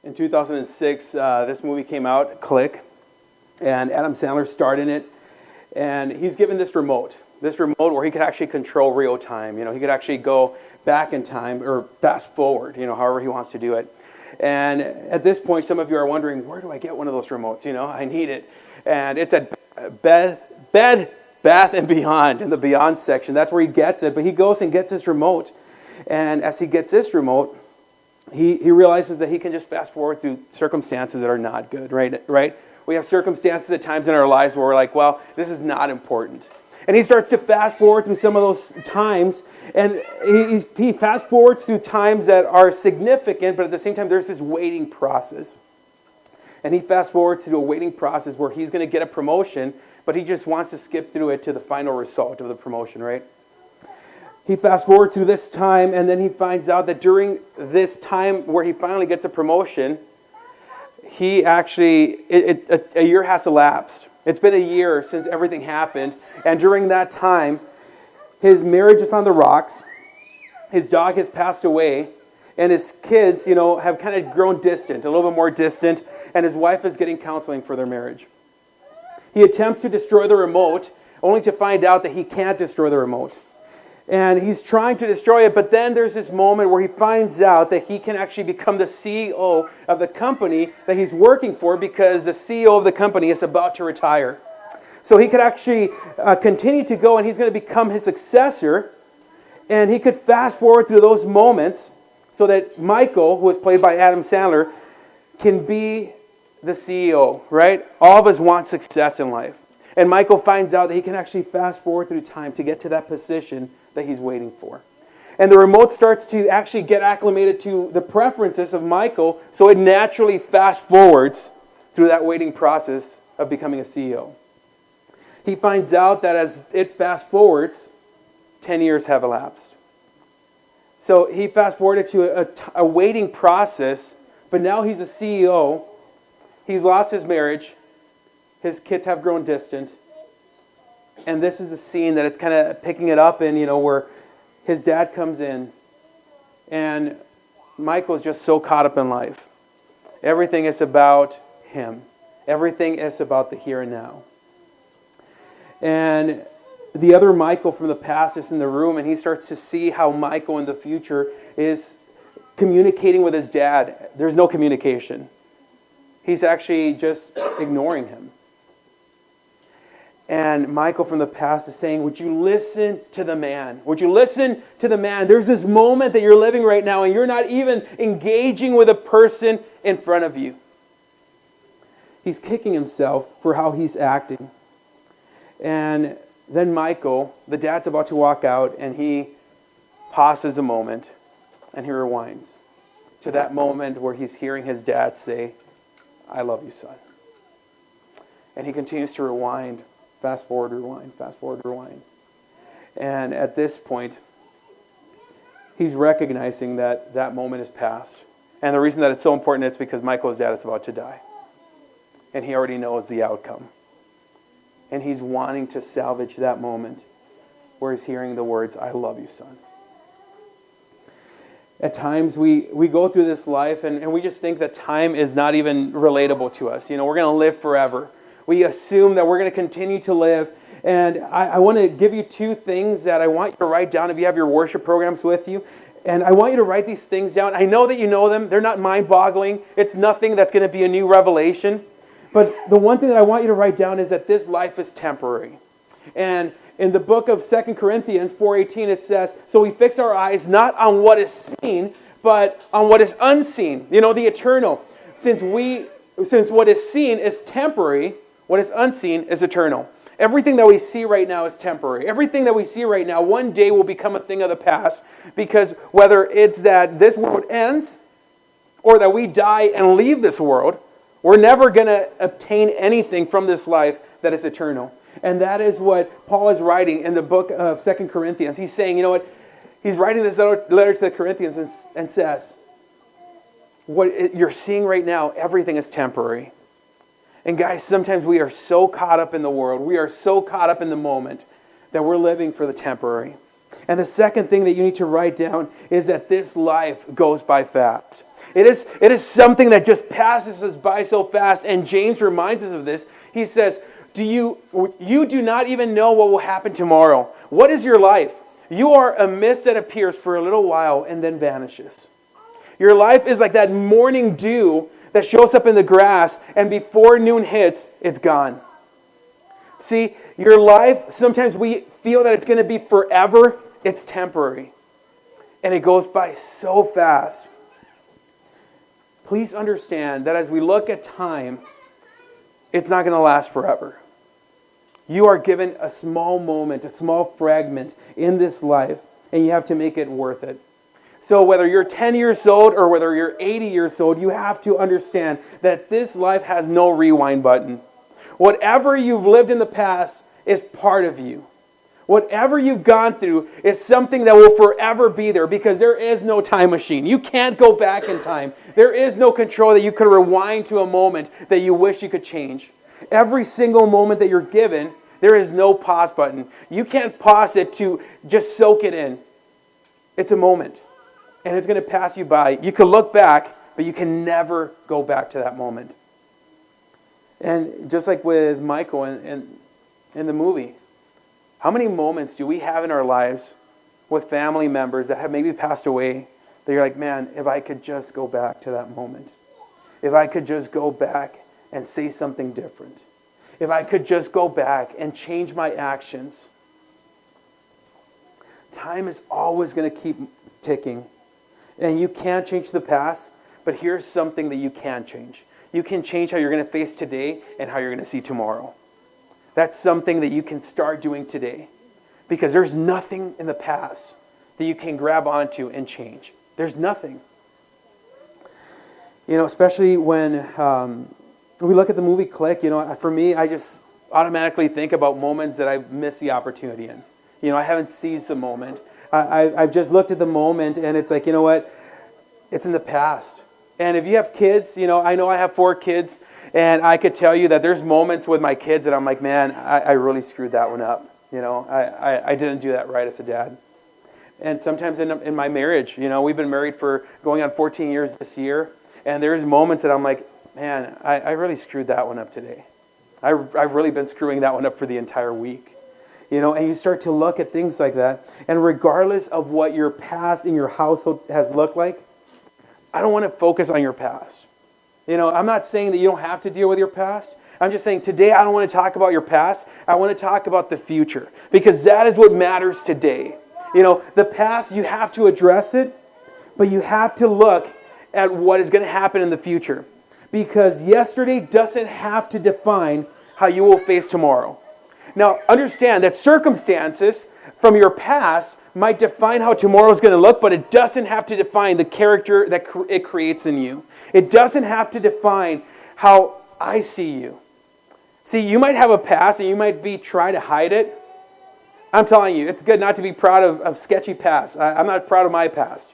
In 2006, this movie came out, Click, and Adam Sandler starred in it. And he's given this remote where he could actually control real time. He could actually go back in time or fast forward, however he wants to do it. And at this point, some of you are wondering, where do I get one of those remotes? I need it. And it's at Bed, Bath & Beyond, in the Beyond section. That's where he gets it. But he goes and gets this remote. And as he gets this remote, he realizes that he can just fast forward through circumstances that are not good, right? We have circumstances at times in our lives where we're like, well, this is not important. And he starts to fast forward through some of those times, and he fast forwards through times that are significant, but at the same time, there's this waiting process. And he fast forwards through a waiting process where he's going to get a promotion, but he just wants to skip through it to the final result of the promotion, right? He fast forwards through this time, and then he finds out that during this time where he finally gets a promotion, a year has elapsed. It's been a year since everything happened, and during that time, his marriage is on the rocks, his dog has passed away, and his kids, have kind of grown distant, a little bit more distant, and his wife is getting counseling for their marriage. He attempts to destroy the remote, only to find out that he can't destroy the remote. And he's trying to destroy it, but then there's this moment where he finds out that he can actually become the CEO of the company that he's working for, because the CEO of the company is about to retire. So he could actually continue to go, and he's going to become his successor. And he could fast forward through those moments so that Michael, who is played by Adam Sandler, can be the CEO, right? All of us want success in life. And Michael finds out that he can actually fast forward through time to get to that position that he's waiting for. And the remote starts to actually get acclimated to the preferences of Michael, so it naturally fast forwards through that waiting process of becoming a CEO. He finds out that as it fast forwards, 10 years have elapsed. So he fast forwarded to a waiting process, but now he's a CEO. He's lost his marriage. His kids have grown distant. And this is a scene that it's kind of picking it up in, where his dad comes in. And Michael's just so caught up in life. Everything is about him. Everything is about the here and now. And the other Michael from the past is in the room, and he starts to see how Michael in the future is communicating with his dad. There's no communication. He's actually just ignoring him. And Michael from the past is saying, would you listen to the man? Would you listen to the man? There's this moment that you're living right now, and you're not even engaging with a person in front of you. He's kicking himself for how he's acting. And then Michael, the dad's about to walk out, and he pauses a moment, and he rewinds to that moment where he's hearing his dad say, I love you, son. And he continues to rewind. Fast forward, rewind, fast forward, rewind. And at this point, he's recognizing that that moment is past. And the reason that it's so important is because Michael's dad is about to die. And he already knows the outcome. And he's wanting to salvage that moment where he's hearing the words, I love you, son. At times we go through this life and we just think that time is not even relatable to us. We're going to live forever. We assume that we're going to continue to live. And I want to give you two things that I want you to write down if you have your worship programs with you. And I want you to write these things down. I know that you know them. They're not mind-boggling. It's nothing that's going to be a new revelation. But the one thing that I want you to write down is that this life is temporary. And in the book of 2 Corinthians 4:18, it says, so we fix our eyes not on what is seen, but on what is unseen. The eternal. Since what is seen is temporary, what is unseen is eternal. Everything that we see right now is temporary. Everything that we see right now one day will become a thing of the past, because whether it's that this world ends or that we die and leave this world, we're never going to obtain anything from this life that is eternal. And that is what Paul is writing in the book of 2 Corinthians. He's saying, he's writing this letter to the Corinthians and says, what you're seeing right now, everything is temporary. And guys, sometimes we are so caught up in the world, we are so caught up in the moment that we're living for the temporary. And the second thing that you need to write down is that this life goes by fast. It is something that just passes us by so fast. And James reminds us of this. He says, you do not even know what will happen tomorrow. What is your life? You are a mist that appears for a little while and then vanishes. Your life is like that morning dew that shows up in the grass, and before noon hits, it's gone. See, your life, sometimes we feel that it's going to be forever. It's temporary. And it goes by so fast. Please understand that as we look at time, it's not going to last forever. You are given a small moment, a small fragment in this life, and you have to make it worth it. So whether you're 10 years old or whether you're 80 years old, you have to understand that this life has no rewind button. Whatever you've lived in the past is part of you. Whatever you've gone through is something that will forever be there, because there is no time machine. You can't go back in time. There is no control that you could rewind to a moment that you wish you could change. Every single moment that you're given, there is no pause button. You can't pause it to just soak it in. It's a moment, and it's going to pass you by. You can look back, but you can never go back to that moment. And just like with Michael in the movie, how many moments do we have in our lives with family members that have maybe passed away that you're like, man, if I could just go back to that moment. If I could just go back and say something different. If I could just go back and change my actions. Time is always going to keep ticking. And you can't change the past, but here's something that you can change. You can change how you're going to face today and how you're going to see tomorrow. That's something that you can start doing today. Because there's nothing in the past that you can grab onto and change. There's nothing. You know, especially when we look at the movie Click, you know, for me, I just automatically think about moments that I've missed the opportunity in. You know, I haven't seized the moment. I've just looked at the moment and it's like, you know what? It's in the past. And if you have kids, you know I have 4 kids, and I could tell you that there's moments with my kids that I'm like, man, I really screwed that one up. You know, I didn't do that right as a dad. And sometimes in my marriage, you know, we've been married for going on 14 years this year, and there's moments that I'm like, man, I really screwed that one up today. I've really been screwing that one up for the entire week. You know, and you start to look at things like that, and regardless of what your past in your household has looked like, I don't want to focus on your past. You know, I'm not saying that you don't have to deal with your past. I'm just saying today I don't want to talk about your past. I want to talk about the future, because that is what matters today. You know, the past, you have to address it, but you have to look at what is going to happen in the future. Because yesterday doesn't have to define how you will face tomorrow. Now, understand that circumstances from your past might define how tomorrow is going to look, but it doesn't have to define the character that it creates in you. It doesn't have to define how I see you. See, you might have a past and you might be trying to hide it. I'm telling you, it's good not to be proud of sketchy past. I'm not proud of my past.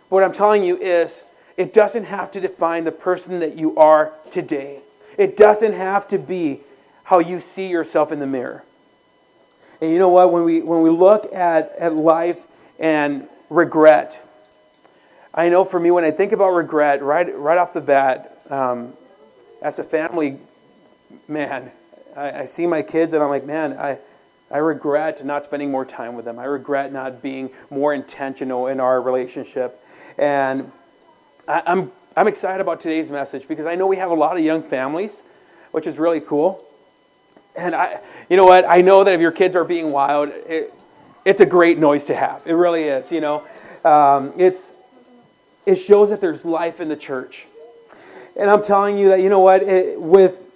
What I'm telling you is, it doesn't have to define the person that you are today. It doesn't have to be how you see yourself in the mirror. And you know what? When we look at life and regret, I know for me, when I think about regret, right off the bat, as a family man, I see my kids and I'm like, man, I regret not spending more time with them. I regret not being more intentional in our relationship. And I'm excited about today's message because I know we have a lot of young families, which is really cool. And you know what? I know that if your kids are being wild, it's a great noise to have. It really is. You know, it shows that there's life in the church. And I'm telling you that, you know what?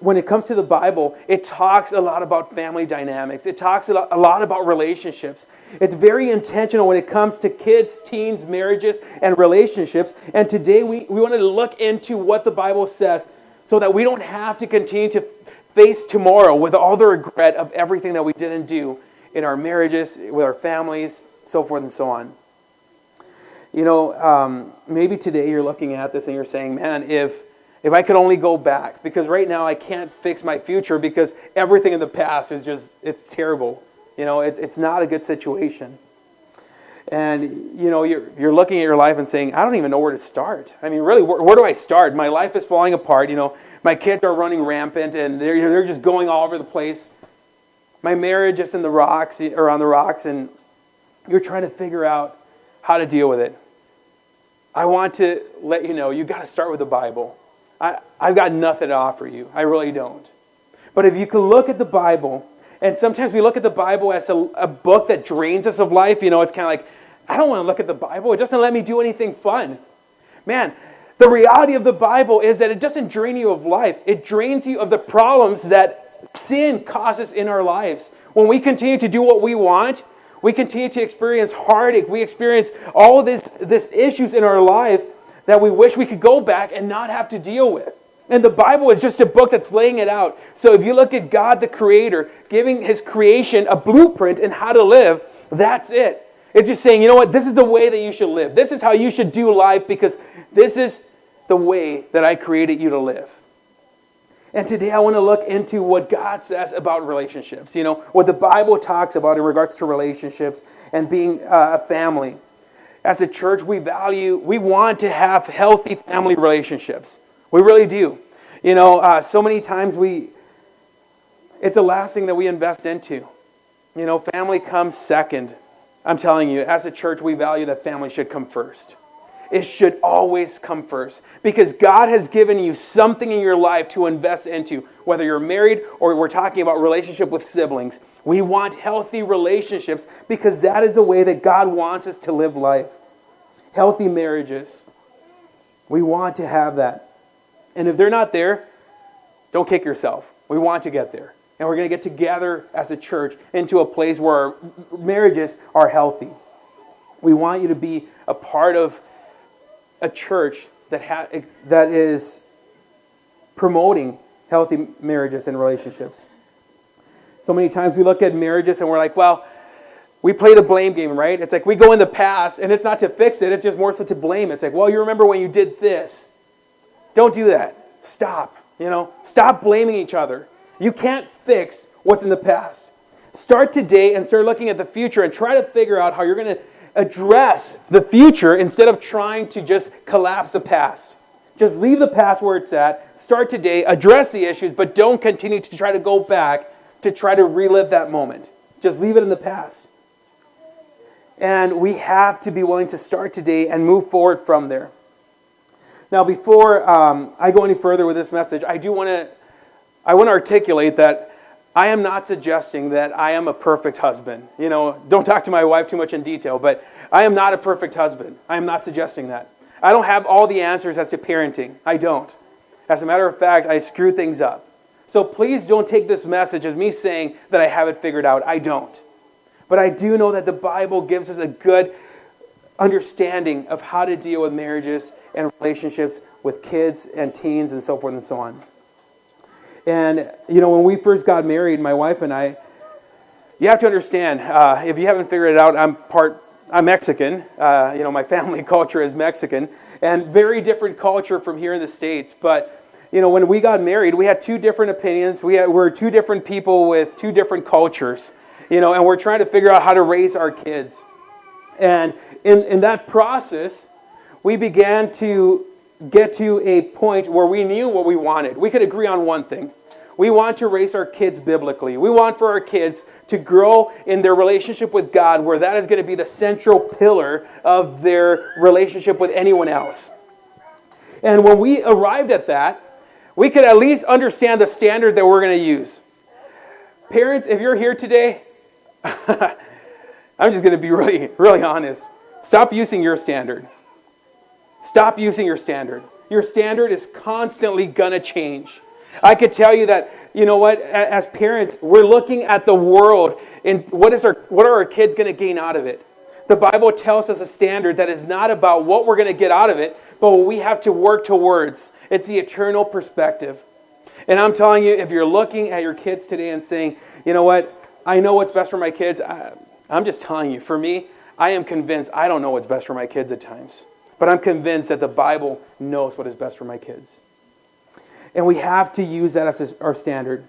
When it comes to the Bible, it talks a lot about family dynamics. It talks a lot about relationships. It's very intentional when it comes to kids, teens, marriages, and relationships. And today we wanted to look into what the Bible says so that we don't have to continue to face tomorrow with all the regret of everything that we didn't do in our marriages, with our families, so forth and so on. You know, maybe today you're looking at this and you're saying, man, if I could only go back, because right now I can't fix my future because everything in the past is just, it's terrible. You know, it's not a good situation. And, you're looking at your life and saying, I don't even know where to start. I mean, really, where do I start? My life is falling apart. My kids are running rampant, and they're just going all over the place. My marriage is on the rocks, and you're trying to figure out how to deal with it. I want to let you know, you've got to start with the Bible. I've got nothing to offer you. I really don't. But if you can look at the Bible, and sometimes we look at the Bible as a book that drains us of life. It's kind of like, I don't want to look at the Bible. It doesn't let me do anything fun. Man, the reality of the Bible is that it doesn't drain you of life. It drains you of the problems that sin causes in our lives. When we continue to do what we want, we continue to experience heartache. We experience all of this issues in our life that we wish we could go back and not have to deal with. And the Bible is just a book that's laying it out. So if you look at God the Creator giving His creation a blueprint in how to live, that's it. It's just saying, this is the way that you should live. This is how you should do life because this is the way that I created you to live. And today I want to look into what God says about relationships. What the Bible talks about in regards to relationships and being a family. As a church, we want to have healthy family relationships. We really do. So many times it's the last thing that we invest into. Family comes second. I'm telling you, as a church, we value that family should come first. It should always come first. Because God has given you something in your life to invest into. Whether you're married or we're talking about relationship with siblings. We want healthy relationships because that is the way that God wants us to live life. Healthy marriages. We want to have that. And if they're not there, don't kick yourself. We want to get there. And we're going to get together as a church into a place where our marriages are healthy. We want you to be a part of a church that is promoting healthy marriages and relationships. So many times we look at marriages and we're like, well, we play the blame game, right? It's like we go in the past and it's not to fix it. It's just more so to blame. It's like, well, you remember when you did this. Don't do that. Stop. Stop blaming each other. You can't fix what's in the past. Start today and start looking at the future and try to figure out how you're going to address the future instead of trying to just collapse the past. Just leave the past where it's at. Start today. Address the issues, but don't continue to try to go back to try to relive that moment. Just leave it in the past. And we have to be willing to start today and move forward from there. Now, before I go any further with this message, I want to articulate that I am not suggesting that I am a perfect husband. Don't talk to my wife too much in detail, but I am not a perfect husband. I am not suggesting that. I don't have all the answers as to parenting. I don't. As a matter of fact, I screw things up. So please don't take this message as me saying that I have it figured out. I don't. But I do know that the Bible gives us a good understanding of how to deal with marriages and relationships with kids and teens and so forth and so on. And, when we first got married, my wife and I, you have to understand, if you haven't figured it out, I'm Mexican. My family culture is Mexican. And very different culture from here in the States. But, when we got married, we had two different opinions. We're two different people with two different cultures. And we're trying to figure out how to raise our kids. And in that process, we began to get to a point where we knew what we wanted. We could agree on one thing. We want to raise our kids biblically. We want for our kids to grow in their relationship with God, where that is going to be the central pillar of their relationship with anyone else. And when we arrived at that, we could at least understand the standard that we're going to use. Parents, if you're here today, I'm just going to be really, really honest. Stop using your standard. Stop using your standard. Your standard is constantly going to change. I could tell you that, as parents, we're looking at the world and what are our kids going to gain out of it? The Bible tells us a standard that is not about what we're going to get out of it, but what we have to work towards. It's the eternal perspective. And I'm telling you, if you're looking at your kids today and saying, you know what, I know what's best for my kids, I'm just telling you, for me, I am convinced I don't know what's best for my kids at times. But I'm convinced that the Bible knows what is best for my kids. And we have to use that as our standard.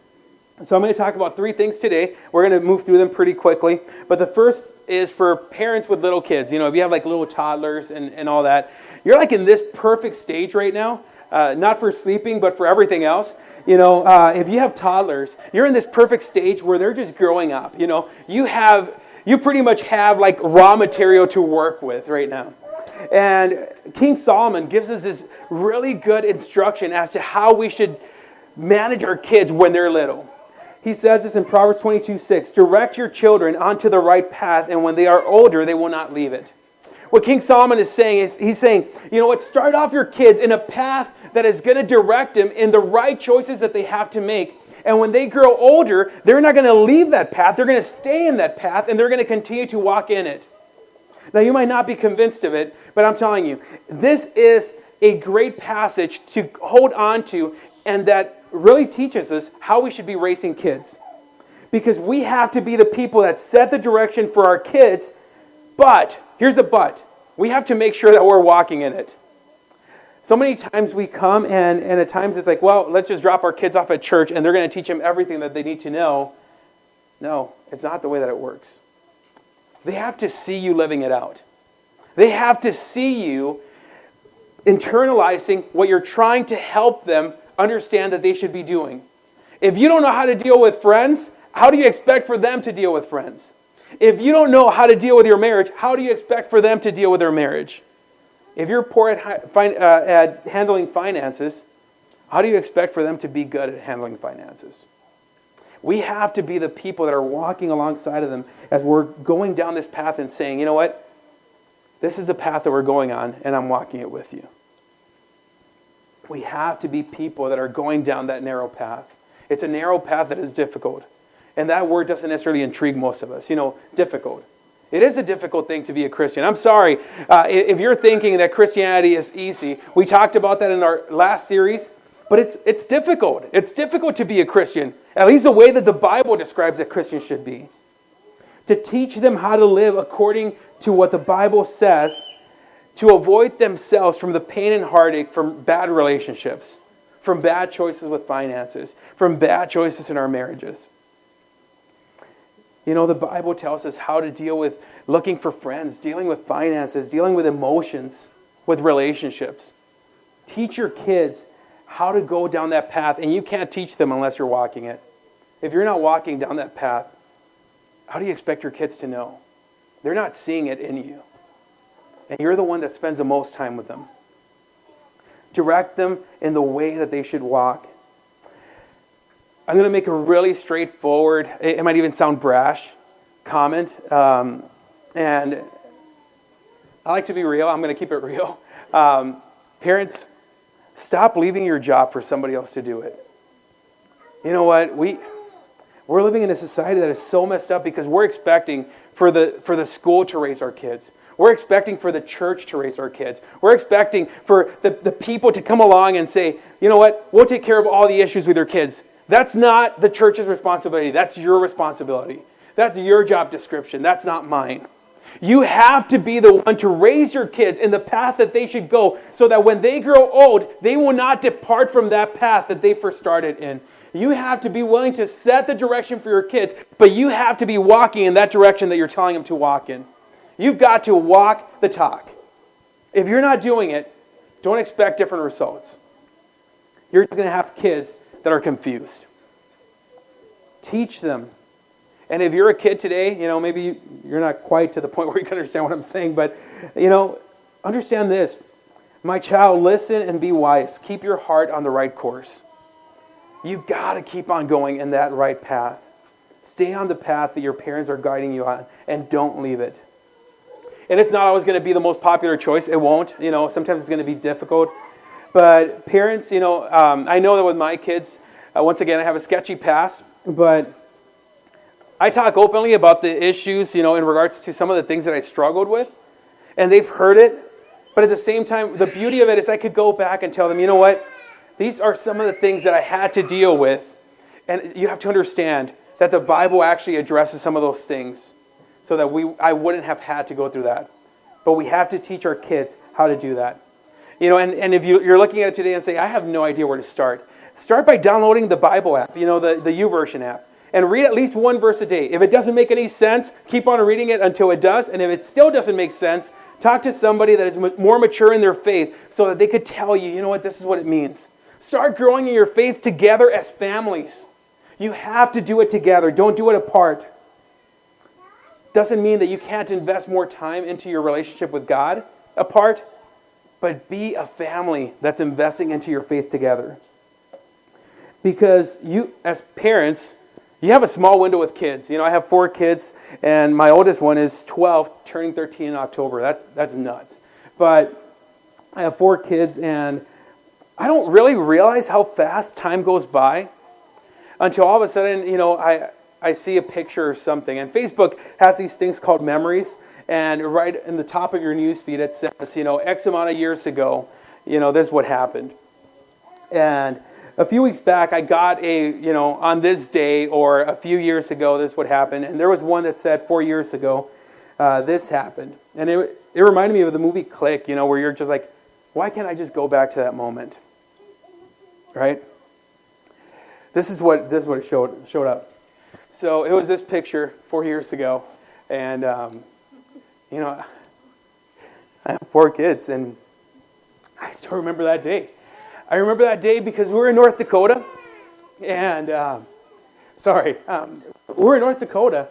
So I'm going to talk about 3 things today. We're going to move through them pretty quickly. But the first is for parents with little kids. If you have like little toddlers and all that, you're like in this perfect stage right now, not for sleeping, but for everything else. If you have toddlers, you're in this perfect stage where they're just growing up. You pretty much have like raw material to work with right now. And King Solomon gives us this really good instruction as to how we should manage our kids when they're little. He says this in Proverbs 22:6, direct your children onto the right path, and when they are older, they will not leave it. What King Solomon is saying is, he's saying, start off your kids in a path that is going to direct them in the right choices that they have to make. And when they grow older, they're not going to leave that path. They're going to stay in that path, and they're going to continue to walk in it. Now, you might not be convinced of it, but I'm telling you, this is a great passage to hold on to, and that really teaches us how we should be raising kids. Because we have to be the people that set the direction for our kids, but, here's a but, we have to make sure that we're walking in it. So many times we come and at times it's like, well, let's just drop our kids off at church and they're going to teach them everything that they need to know. No, it's not the way that it works. They have to see you living it out. They have to see you internalizing what you're trying to help them understand that they should be doing. If you don't know how to deal with friends, how do you expect for them to deal with friends? If you don't know how to deal with your marriage, how do you expect for them to deal with their marriage? If you're poor at handling finances, how do you expect for them to be good at handling finances? We have to be the people that are walking alongside of them as we're going down this path and saying, you know what? This is the path that we're going on, and I'm walking it with you. We have to be people that are going down that narrow path. It's a narrow path that is difficult. And that word doesn't necessarily intrigue most of us. Difficult. It is a difficult thing to be a Christian. I'm sorry if you're thinking that Christianity is easy. We talked about that in our last series. But it's difficult. It's difficult to be a Christian. At least the way that the Bible describes that Christians should be. To teach them how to live according to what the Bible says, to avoid themselves from the pain and heartache from bad relationships, from bad choices with finances, from bad choices in our marriages. The Bible tells us how to deal with looking for friends, dealing with finances, dealing with emotions, with relationships. Teach your kids how to go down that path, and you can't teach them unless you're walking it. If you're not walking down that path, how do you expect your kids to know? They're not seeing it in you. And you're the one that spends the most time with them. Direct them in the way that they should walk. I'm going to make a really straightforward, it might even sound brash, comment. And I like to be real. I'm going to keep it real. Parents, stop leaving your job for somebody else to do it. You know what? We're living in a society that is so messed up because we're expecting for the school to raise our kids. We're expecting for the church to raise our kids. We're expecting for the people to come along and say, you know what? We'll take care of all the issues with your kids. That's not the church's responsibility. That's your responsibility. That's your job description. That's not mine. You have to be the one to raise your kids in the path that they should go so that when they grow old, they will not depart from that path that they first started in. You have to be willing to set the direction for your kids, but you have to be walking in that direction that you're telling them to walk in. You've got to walk the talk. If you're not doing it, don't expect different results. You're going to have kids that are confused. Teach them. And if you're a kid today, maybe you're not quite to the point where you can understand what I'm saying, but, understand this. My child, listen and be wise. Keep your heart on the right course. You've got to keep on going in that right path. Stay on the path that your parents are guiding you on, and don't leave it. And it's not always going to be the most popular choice. It won't. Sometimes it's going to be difficult. But parents, I know that with my kids, once again, I have a sketchy past, but I talk openly about the issues, in regards to some of the things that I struggled with, and they've heard it. But at the same time, the beauty of it is I could go back and tell them, you know what? These are some of the things that I had to deal with. And you have to understand that the Bible actually addresses some of those things so that I wouldn't have had to go through that. But we have to teach our kids how to do that. And if you're looking at it today and say, I have no idea where to start. start by downloading the Bible app, the YouVersion app, and read at least one verse a day. If it doesn't make any sense, keep on reading it until it does. And if it still doesn't make sense, talk to somebody that is more mature in their faith so that they could tell you, you know what, this is what it means. Start growing in your faith together as families. You have to do it together. Don't do it apart. Doesn't mean that you can't invest more time into your relationship with God apart, but be a family that's investing into your faith together. Because you, as parents, you have a small window with kids. I have 4 kids, and my oldest one is 12, turning 13 in October. That's nuts. But I have 4 kids, and I don't really realize how fast time goes by until all of a sudden, I see a picture or something. And Facebook has these things called memories, and right in the top of your newsfeed it says, X amount of years ago, this is what happened. And a few weeks back, I got on this day or a few years ago, this would happen. And there was one that said 4 years ago, this happened. And it reminded me of the movie Click, where you're just like, why can't I just go back to that moment? Right? This is what it showed up. So it was this picture 4 years ago. And, I have 4 kids, and I still remember that day. I remember that day because we were in North Dakota, and we were in North Dakota,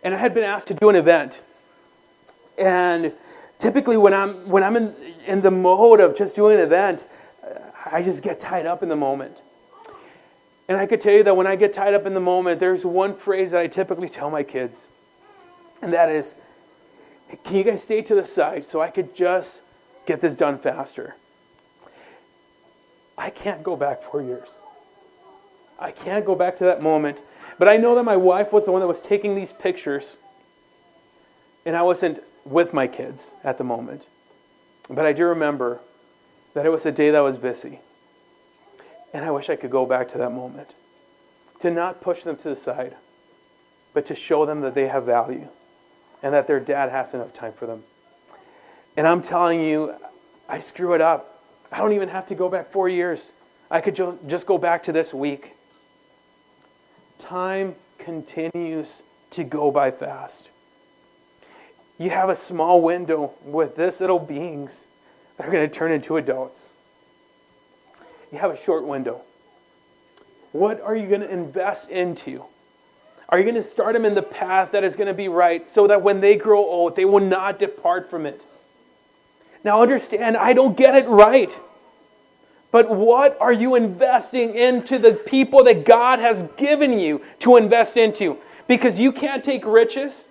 and I had been asked to do an event. And typically, when I'm in the mode of just doing an event, I just get tied up in the moment. And I could tell you that when I get tied up in the moment, there's one phrase that I typically tell my kids, and that is, "Can you guys stay to the side so I could just get this done faster?" I can't go back 4 years. I can't go back to that moment. But I know that my wife was the one that was taking these pictures, and I wasn't with my kids at the moment. But I do remember that it was a day that was busy. And I wish I could go back to that moment. To not push them to the side, but to show them that they have value and that their dad has enough time for them. And I'm telling you, I screw it up. I don't even have to go back 4 years. I could just go back to this week. Time continues to go by fast. You have a small window with this little beings that are going to turn into adults. You have a short window. What are you going to invest into? Are you going to start them in the path that is going to be right so that when they grow old, they will not depart from it? Now understand, I don't get it right. But what are you investing into the people that God has given you to invest into? Because you can't take riches.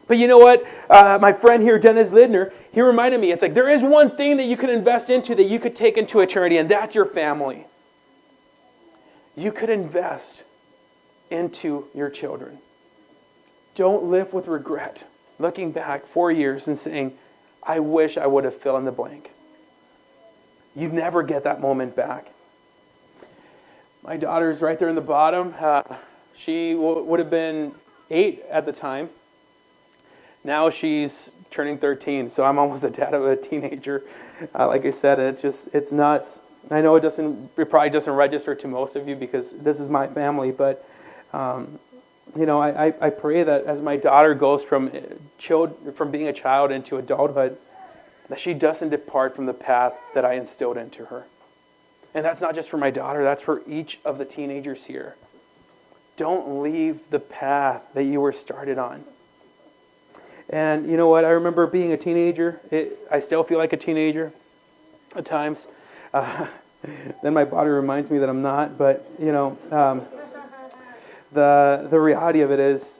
But you know what? My friend here, Dennis Lidner, he reminded me, it's like there is one thing that you can invest into that you could take into eternity, and that's your family. You could invest into your children. Don't live with regret, looking back 4 years and saying, I wish I would have fill in the blank. You never get that moment back. My daughter's right there in the bottom. She would have been 8 at the time. Now she's turning 13, so I'm almost the dad of a teenager. Like I said, and it's nuts. I know it probably doesn't register to most of you because this is my family, but I pray that as my daughter goes from being a child into adulthood, that she doesn't depart from the path that I instilled into her. And that's not just for my daughter, that's for each of the teenagers here. Don't leave the path that you were started on. And you know what? I remember being a teenager. I still feel like a teenager at times. Then my body reminds me that I'm not. But, the reality of it is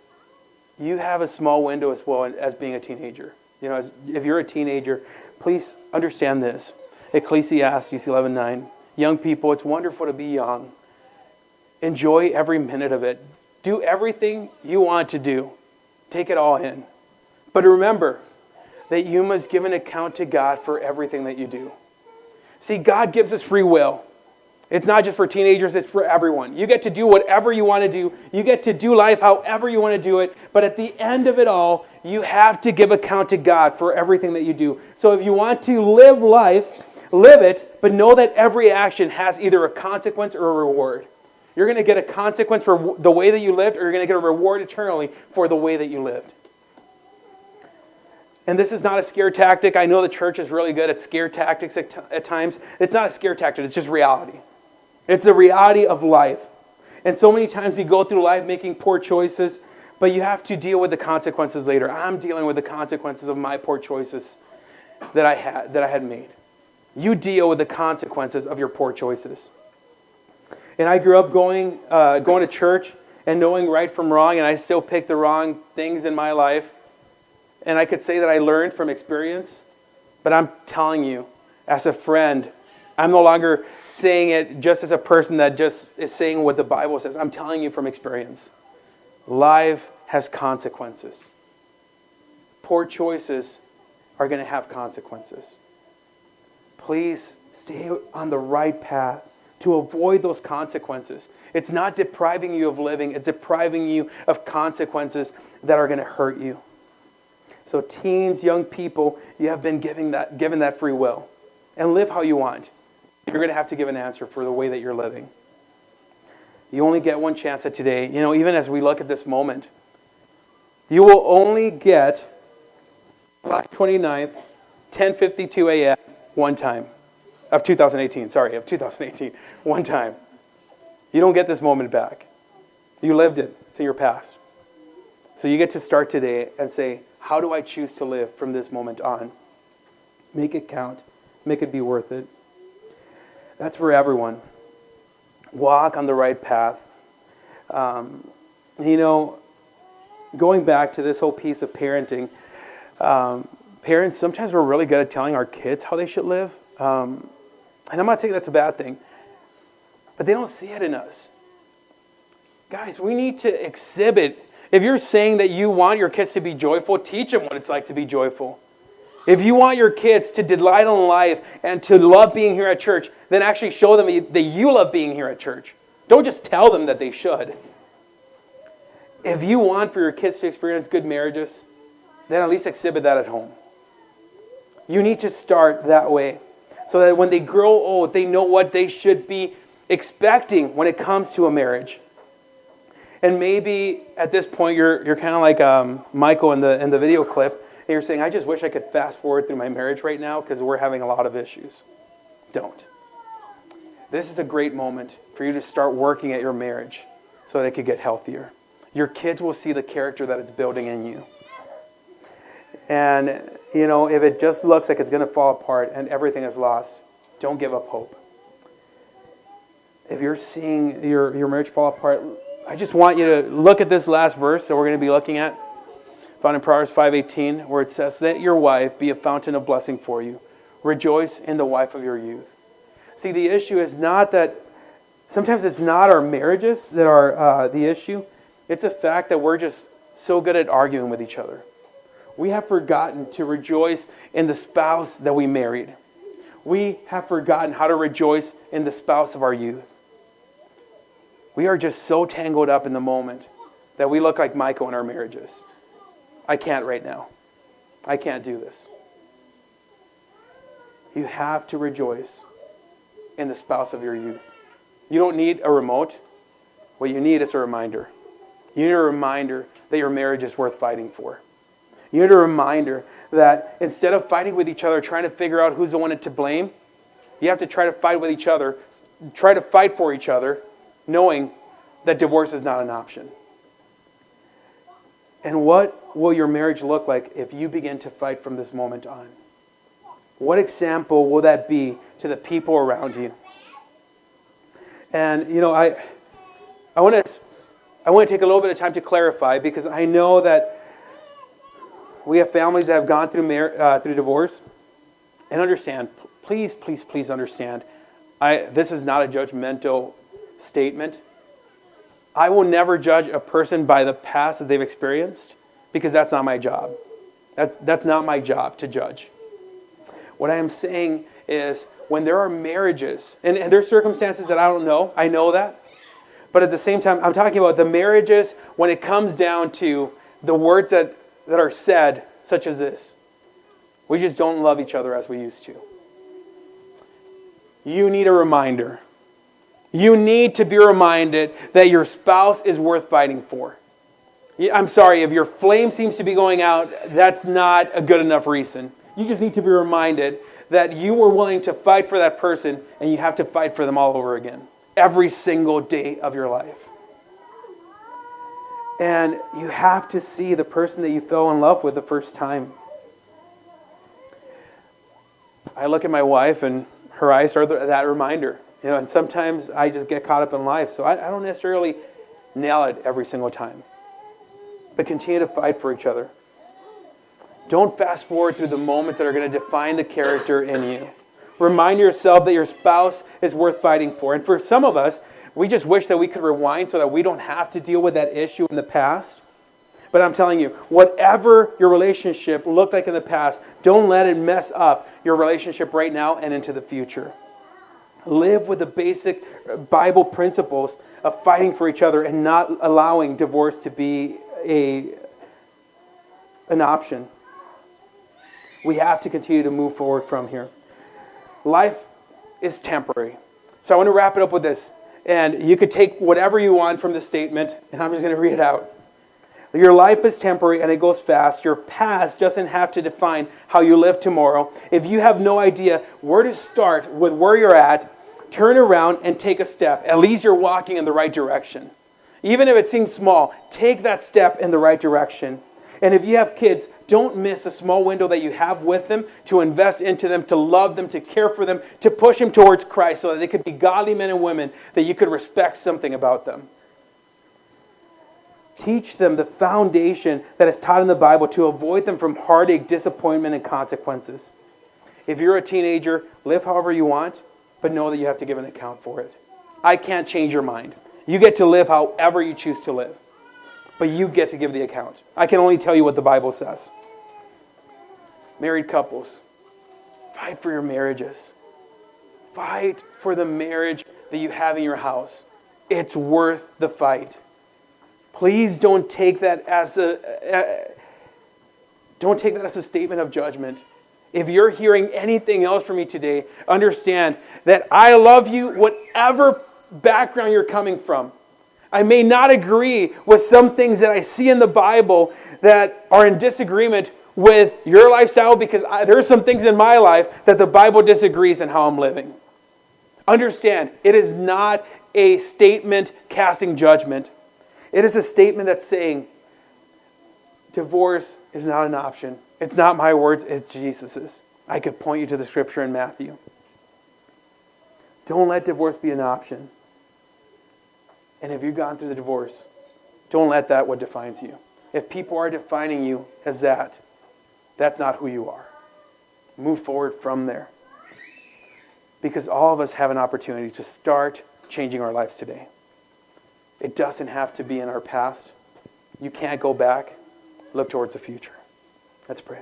you have a small window as well as being a teenager. If you're a teenager, please understand this. Ecclesiastes 11:9. Young people, it's wonderful to be young. Enjoy every minute of it. Do everything you want to do. Take it all in. But remember that you must give an account to God for everything that you do. See, God gives us free will. It's not just for teenagers, it's for everyone. You get to do whatever you want to do. You get to do life however you want to do it. But at the end of it all, you have to give account to God for everything that you do. So if you want to live life Live it, but know that every action has either a consequence or a reward. You're going to get a consequence for the way that you lived, or you're going to get a reward eternally for the way that you lived. And this is not a scare tactic. I know the church is really good at scare tactics at times. It's not a scare tactic, it's just reality. It's the reality of life. And so many times you go through life making poor choices, but you have to deal with the consequences later. I'm dealing with the consequences of my poor choices that I had made. You deal with the consequences of your poor choices. And I grew up going to church and knowing right from wrong, and I still pick the wrong things in my life. And I could say that I learned from experience, but I'm telling you, as a friend, I'm no longer saying it just as a person that just is saying what the Bible says. I'm telling you from experience. Life has consequences. Poor choices are going to have consequences. Please stay on the right path to avoid those consequences. It's not depriving you of living, it's depriving you of consequences that are going to hurt you. So teens, young people, you have been given that free will. And live how you want. You're going to have to give an answer for the way that you're living. You only get one chance at today. Even as we look at this moment, you will only get July 29th, 10:52 a.m. one time. Of 2018. One time. You don't get this moment back. You lived it. It's in your past. So you get to start today and say, how do I choose to live from this moment on? Make it count. Make it be worth it. That's for everyone. Walk on the right path. Going back to this whole piece of parenting, parents, sometimes we're really good at telling our kids how they should live. And I'm not saying that's a bad thing, but they don't see it in us. Guys, we need to exhibit. If you're saying that you want your kids to be joyful, teach them what it's like to be joyful. If you want your kids to delight in life and to love being here at church, then actually show them that you love being here at church. Don't just tell them that they should. If you want for your kids to experience good marriages, then at least exhibit that at home. You need to start that way so that when they grow old, they know what they should be expecting when it comes to a marriage. And maybe at this point you're kind of like Michael in the video clip, and you're saying, I just wish I could fast forward through my marriage right now because we're having a lot of issues. Don't. This is a great moment for you to start working at your marriage so that it could get healthier. Your kids will see the character that it's building in you. And, if it just looks like it's going to fall apart and everything is lost, don't give up hope. If you're seeing your marriage fall apart, I just want you to look at this last verse that we're going to be looking at, found in Proverbs 5:18, where it says, let your wife be a fountain of blessing for you. Rejoice in the wife of your youth. See, the issue is not that, sometimes it's not our marriages that are the issue. It's the fact that we're just so good at arguing with each other. We have forgotten to rejoice in the spouse that we married. We have forgotten how to rejoice in the spouse of our youth. We are just so tangled up in the moment that we look like Michael in our marriages. I can't right now. I can't do this. You have to rejoice in the spouse of your youth. You don't need a remote. What you need is a reminder. You need a reminder that your marriage is worth fighting for. You need a reminder that instead of fighting with each other, trying to figure out who's the one to blame, you have to try to fight with each other, try to fight for each other, knowing that divorce is not an option. And what will your marriage look like if you begin to fight from this moment on? What example will that be to the people around you? And, I want to take a little bit of time to clarify, because I know that we have families that have gone through divorce. And understand, please understand, this is not a judgmental statement. I will never judge a person by the past that they've experienced, because that's not my job. That's not my job to judge. What I am saying is, when there are marriages, and there's circumstances that I don't know, I know that, but at the same time, I'm talking about the marriages when it comes down to the words that are said, such as this. We just don't love each other as we used to. you need a reminder. You need to be reminded that your spouse is worth fighting for. I'm sorry, if your flame seems to be going out, that's not a good enough reason. You just need to be reminded that you were willing to fight for that person, and you have to fight for them all over again. Every single day of your life. And you have to see the person that you fell in love with the first time. I look at my wife, and her eyes are that reminder. And sometimes I just get caught up in life, so I don't necessarily nail it every single time. But continue to fight for each other. Don't fast forward through the moments that are going to define the character in you. Remind yourself that your spouse is worth fighting for. And for some of us, we just wish that we could rewind so that we don't have to deal with that issue in the past. But I'm telling you, whatever your relationship looked like in the past, don't let it mess up your relationship right now and into the future. Live with the basic Bible principles of fighting for each other and not allowing divorce to be an option. We have to continue to move forward from here. Life is temporary. So I want to wrap it up with this. And you could take whatever you want from this statement, and I'm just going to read it out. Your life is temporary and it goes fast. Your past doesn't have to define how you live tomorrow. If you have no idea where to start with where you're at, turn around and take a step. At least you're walking in the right direction. Even if it seems small, take that step in the right direction. And if you have kids, don't miss a small window that you have with them to invest into them, to love them, to care for them, to push them towards Christ so that they could be godly men and women that you could respect something about them. Teach them the foundation that is taught in the Bible to avoid them from heartache, disappointment, and consequences. If you're a teenager, live however you want, but know that you have to give an account for it. I can't change your mind. You get to live however you choose to live. But you get to give the account. I can only tell you what the Bible says. Married couples, fight for your marriages. Fight for the marriage that you have in your house. It's worth the fight. Please don't take that as a statement of judgment. If you're hearing anything else from me today, understand that I love you whatever background you're coming from. I may not agree with some things that I see in the Bible that are in disagreement with your lifestyle because there are some things in my life that the Bible disagrees in how I'm living. Understand, it is not a statement casting judgment. It is a statement that's saying divorce is not an option. It's not my words, it's Jesus's. I could point you to the scripture in Matthew. Don't let divorce be an option. And if you've gone through the divorce, don't let that what defines you. If people are defining you as that, that's not who you are. Move forward from there. Because all of us have an opportunity to start changing our lives today. It doesn't have to be in our past. You can't go back. Look towards the future. Let's pray.